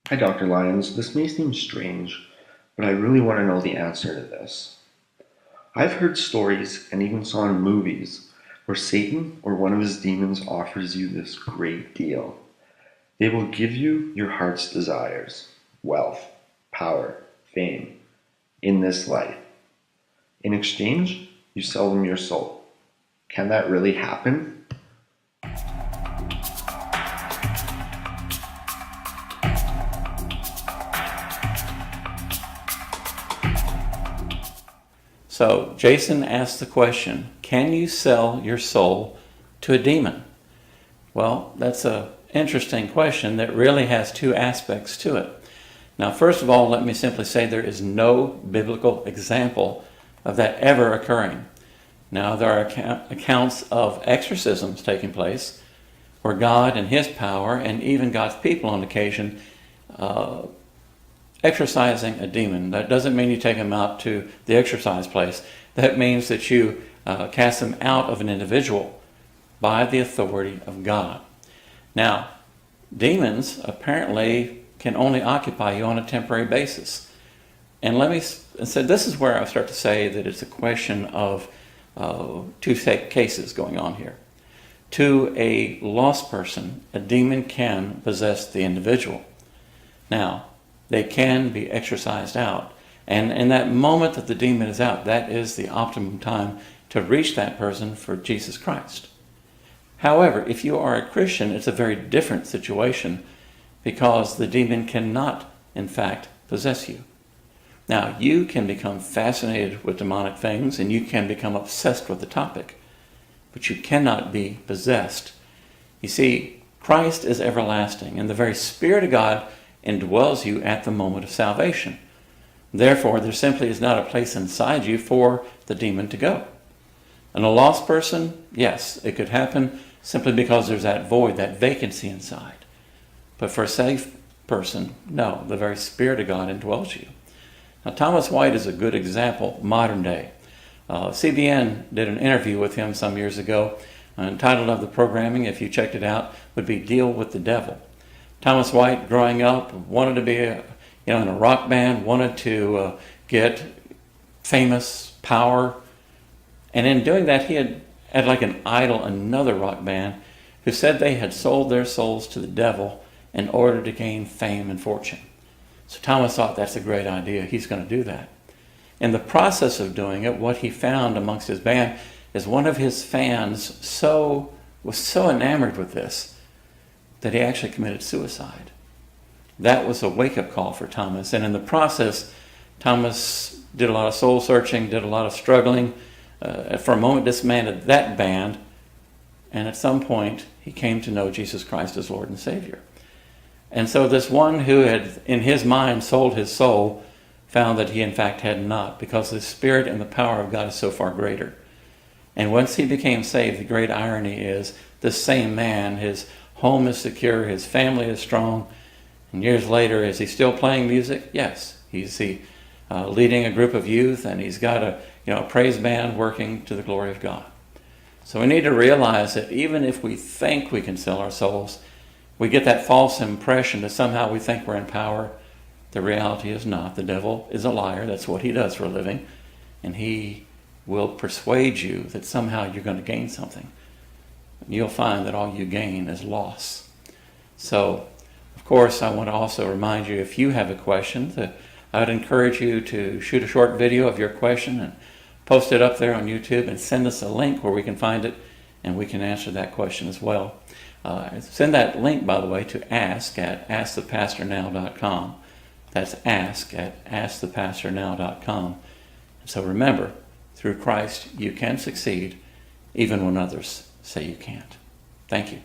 Hi, Dr. Lyons. This may seem strange, but I really want to know the answer to this. I've heard stories and even saw in movies where Satan or one of his demons offers you this great deal. They will give you your heart's desires, wealth, power, fame, in this life. In exchange, you sell them your soul. Can that really happen? So Jason asked the question, can you sell your soul to a demon? Well, that's an interesting question that really has two aspects to it. Now, first of all, let me simply say there is no biblical example of that ever occurring. Now, there are accounts of exorcisms taking place where God and his power and even God's people on occasion exorcising a demon. That doesn't mean you take them out to the exercise place. That means that you cast them out of an individual by the authority of God. Now, demons apparently can only occupy you on a temporary basis. And so this is where I start to say that it's a question of two cases going on here. To a lost person, a demon can possess the individual. Now, they can be exorcised out. And in that moment that the demon is out, that is the optimum time to reach that person for Jesus Christ. However, if you are a Christian, it's a very different situation because the demon cannot, in fact, possess you. Now, you can become fascinated with demonic things and you can become obsessed with the topic, but you cannot be possessed. You see, Christ is everlasting, and the very Spirit of God indwells you at the moment of salvation. Therefore, there simply is not a place inside you for the demon to go. And a lost person, yes, it could happen simply because there's that void, that vacancy inside. But for a safe person, no, the very Spirit of God indwells you. Now, Thomas White is a good example, modern day. CBN did an interview with him some years ago, and the title of the programming, if you checked it out, would be Deal with the Devil. Thomas White, growing up, wanted to be in a rock band, wanted to get famous, power, and in doing that, he had like an idol another rock band who said they had sold their souls to the devil in order to gain fame and fortune. So Thomas thought that's a great idea. He's going to do that. In the process of doing it, what he found amongst his band is one of his fans was so enamored with this that he actually committed suicide. That was a wake-up call for Thomas. And in the process, Thomas did a lot of soul searching, did a lot of struggling, for a moment disbanded that band, and at some point he came to know Jesus Christ as Lord and Savior. And so this one who had in his mind sold his soul found that he in fact had not, because the Spirit and the power of God is so far greater. And once he became saved, the great irony is this same man, his home is secure, his family is strong, and years later, is he still playing music? Yes. He's leading a group of youth, and he's got a praise band working to the glory of God. So we need to realize that even if we think we can sell our souls, we get that false impression that somehow we think we're in power. The reality is not. The devil is a liar. That's what he does for a living. And he will persuade you that somehow you're going to gain something. You'll find that all you gain is loss. So, of course, I want to also remind you, if you have a question, I would encourage you to shoot a short video of your question and post it up there on YouTube and send us a link where we can find it and we can answer that question as well. Send that link, by the way, to ask@askthepastornow.com. That's ask@askthepastornow.com. So remember, through Christ you can succeed even when others say you can't. Thank you.